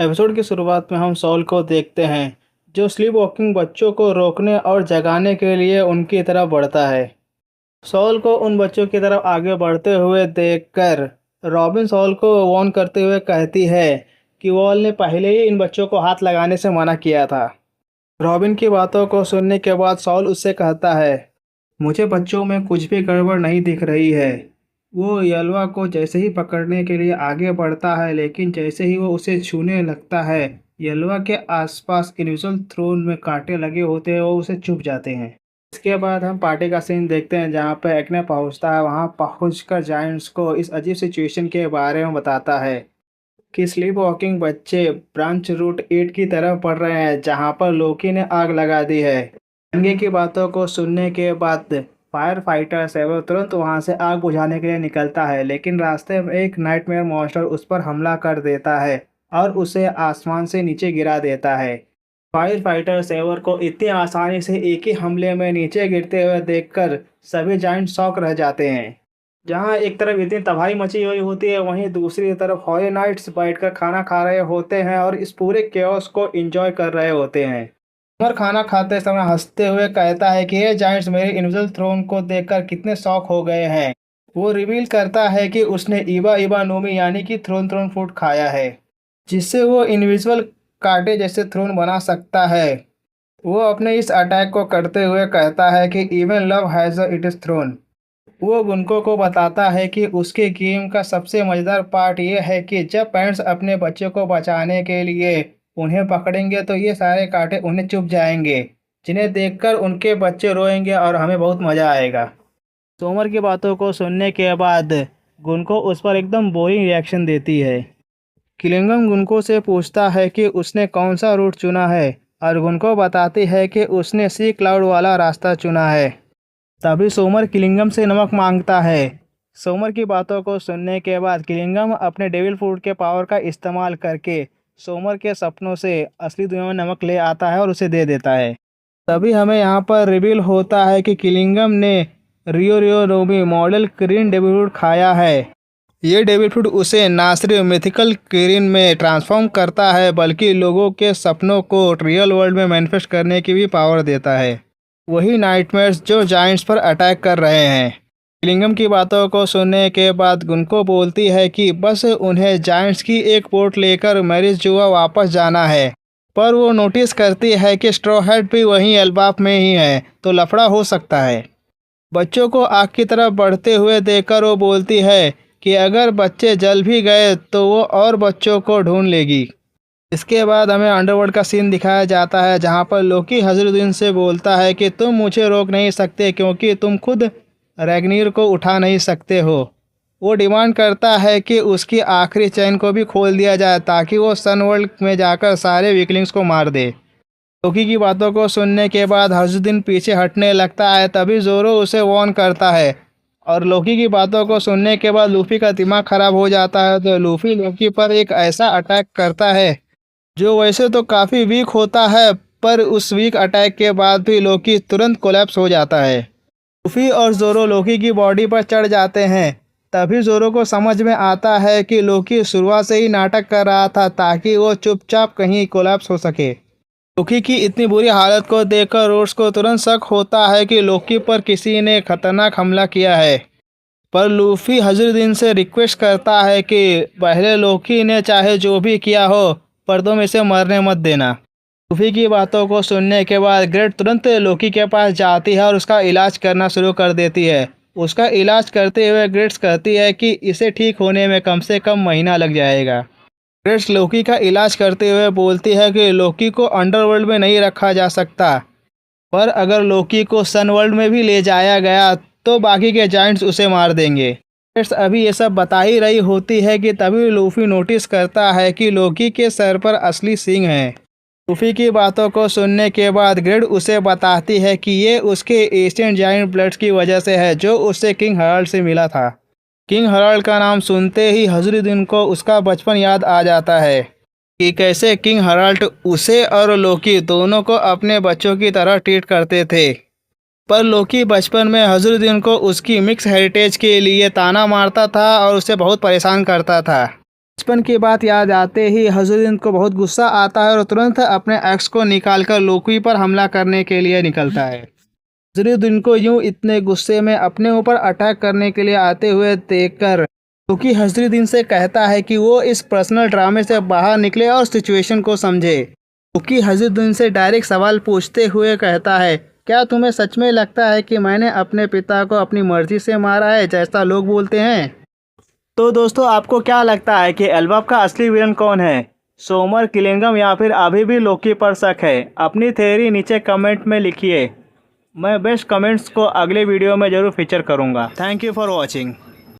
Episode की शुरुआत में हम सॉल को देखते हैं जो स्लीप वॉकिंग बच्चों को रोकने और जगाने के लिए उनकी तरफ बढ़ता है। सॉल को उन बच्चों की तरफ आगे बढ़ते हुए देखकर रॉबिन सॉल को वार्न करते हुए कहती है कि वॉल ने पहले ही इन बच्चों को हाथ लगाने से मना किया था। रॉबिन की बातों को सुनने के बाद सॉल उससे कहता है, मुझे बच्चों में कुछ भी गड़बड़ नहीं दिख रही है। वो यलवा को जैसे ही पकड़ने के लिए आगे बढ़ता है, लेकिन जैसे ही वो उसे छूने लगता है, यलवा के आसपास इन्विजिबल थ्रोन में कांटे लगे होते हैं, वो उसे चुभ जाते हैं। इसके बाद हम पार्टी का सीन देखते हैं जहाँ पे एक्ने पहुँचता है। वहाँ पहुँचकर जायंट्स को इस अजीब सिचुएशन के बारे में बताता है कि स्लीप वॉकिंग बच्चे ब्रांच रूट 8 की तरफ बढ़ रहे हैं जहाँ पर लोकी ने आग लगा दी है। रंगे की बातों को सुनने के बाद फायर फाइटर सेवर तुरंत वहां से आग बुझाने के लिए निकलता है, लेकिन रास्ते में एक नाइटमेयर मॉन्स्टर उस पर हमला कर देता है और उसे आसमान से नीचे गिरा देता है। फायर फाइटर सेवर को इतनी आसानी से एक ही हमले में नीचे गिरते हुए देखकर सभी जायंट शॉक रह जाते हैं। जहां एक तरफ इतनी तबाही मची हुई होती है, वहीं दूसरी तरफ हॉरी नाइट्स बैठकर खाना खा रहे होते हैं और इस पूरे केओस को एंजॉय कर रहे होते हैं। समर खाना खाते समय हंसते हुए कहता है कि ये जायंट्स मेरे इन्विजिबल थ्रोन को देखकर कितने शॉक हो गए हैं। वो रिवील करता है कि उसने इबा इबा नोमी यानी कि थ्रोन फूड खाया है, जिससे वो इनविजिबल कांटे जैसे थ्रोन बना सकता है। वो अपने इस अटैक को करते हुए कहता है कि even love has it is throne. वो गुनको को बताता है कि उसके गेम का सबसे मज़ेदार पार्ट ये है कि जब पेरेंट्स अपने बच्चे को बचाने के लिए उन्हें पकड़ेंगे तो ये सारे कांटे उन्हें चुभ जाएंगे, जिन्हें देखकर उनके बच्चे रोएंगे और हमें बहुत मज़ा आएगा। सोमर की बातों को सुनने के बाद गुनको उस पर एकदम बोरिंग रिएक्शन देती है। किलिंगम गुनको से पूछता है कि उसने कौन सा रूट चुना है और गुनको बताती है कि उसने सी क्लाउड वाला रास्ता चुना है। तभी सोमर किलिंगम से नमक मांगता है। सोमर की बातों को सुनने के बाद किलिंगम अपने डेविल फूड के पावर का इस्तेमाल करके सोमर के सपनों से असली दुनिया में नमक ले आता है और उसे दे देता है। तभी हमें यहाँ पर रिवील होता है कि किलिंगम ने रियो रियो नोमी मॉडल क्रीन डेविल फूड खाया है। ये डेविल फूड उसे ना सिर्फ मिथिकल क्रीन में ट्रांसफॉर्म करता है, बल्कि लोगों के सपनों को रियल वर्ल्ड में मैनिफेस्ट करने की भी पावर देता है। वही नाइटमेयर्स जो जायंट्स पर अटैक कर रहे हैं। किलिंगम की बातों को सुनने के बाद गुनको बोलती है कि बस उन्हें जायंट्स की एक बोट लेकर मैरिज जुआ वापस जाना है, पर वो नोटिस करती है कि स्ट्रॉ हैट भी वहीं एल्बाफ में ही है, तो लफड़ा हो सकता है। बच्चों को आग की तरफ बढ़ते हुए देखकर वो बोलती है कि अगर बच्चे जल भी गए तो वो और बच्चों को ढूंढ लेगी। इसके बाद हमें अंडरवर्ल्ड का सीन दिखाया जाता है जहां पर लोकी हजरुद्दीन से बोलता है कि तुम मुझे रोक नहीं सकते क्योंकि तुम खुद रैग्नीर को उठा नहीं सकते हो। वो डिमांड करता है कि उसकी आखिरी चैन को भी खोल दिया जाए ताकि वो सनवर्ल्ड में जाकर सारे वीकलिंग्स को मार दे। लोकी की बातों को सुनने के बाद हजरुद्दीन पीछे हटने लगता है। तभी जोरो उसे वार्न करता है और लोकी की बातों को सुनने के बाद लूफी का दिमाग खराब हो जाता है, तो लूफी लोकी पर एक ऐसा अटैक करता है जो वैसे तो काफ़ी वीक होता है, पर उस वीक अटैक के बाद भी लोकी तुरंत कोलैप्स हो जाता है। लूफी और जोरो लोकी की बॉडी पर चढ़ जाते हैं। तभी जोरो को समझ में आता है कि लोकी शुरुआत से ही नाटक कर रहा था ताकि वो चुपचाप कहीं कोलैप्स हो सके। लोकी की इतनी बुरी हालत को देखकर रोड्स को तुरंत शक होता है कि लोकी पर किसी ने खतरनाक हमला किया है, पर लूफी हजरुद्दीन से रिक्वेस्ट करता है कि पहले लोकी ने चाहे जो भी किया हो, पर तुम इसे मरने मत देना। लूफी की बातों को सुनने के बाद ग्रेट तुरंत लोकी के पास जाती है और उसका इलाज करना शुरू कर देती है। उसका इलाज करते हुए ग्रेट्स कहती है कि इसे ठीक होने में कम से कम महीना लग जाएगा। ग्रेट्स लोकी का इलाज करते हुए बोलती है कि लोकी को अंडरवर्ल्ड में नहीं रखा जा सकता, पर अगर लोकी को सनवर्ल्ड में भी ले जाया गया तो बाकी के जायंट्स उसे मार देंगे। ग्रेट्स अभी ये सब बता ही रही होती है कि तभी लूफी नोटिस करता है कि लोकी के सर पर असली सींग हैं। लूफी की बातों को सुनने के बाद ग्रेट उसे बताती है कि ये उसके एशियन जायंट ब्लड्स की वजह से है जो उससे किंग हराल्ड से मिला था। किंग हराल्ड का नाम सुनते ही हजरुद्दीन को उसका बचपन याद आ जाता है कि कैसे किंग हराल्ड उसे और लोकी दोनों को अपने बच्चों की तरह ट्रीट करते थे। पर लोकी बचपन में हजरुद्दीन को उसकी मिक्स हेरिटेज के लिए ताना मारता था और उसे बहुत परेशान करता था। बचपन की बात याद आते ही हजरुद्दीन को बहुत गुस्सा आता है और तुरंत अपने एक्स को निकालकर लोकी पर हमला करने के लिए निकलता है। हजरुद्दीन को यूं इतने गुस्से में अपने ऊपर अटैक करने के लिए आते हुए देखकर लोकी हजरुद्दीन से कहता है कि वो इस पर्सनल ड्रामे से बाहर निकले और सिचुएशन को समझे। लोकी हजरुद्दीन से डायरेक्ट सवाल पूछते हुए कहता है, क्या तुम्हें सच में लगता है कि मैंने अपने पिता को अपनी मर्जी से मारा है जैसा लोग बोलते हैं? तो दोस्तों, आपको क्या लगता है कि एल्बाब का असली विलन कौन है? सोमर, किलिंगम या फिर अभी भी लोकी पर शक है? अपनी थ्योरी नीचे कमेंट में लिखिए। मैं बेस्ट कमेंट्स को अगले वीडियो में ज़रूर फीचर करूँगा। Thank you for watching.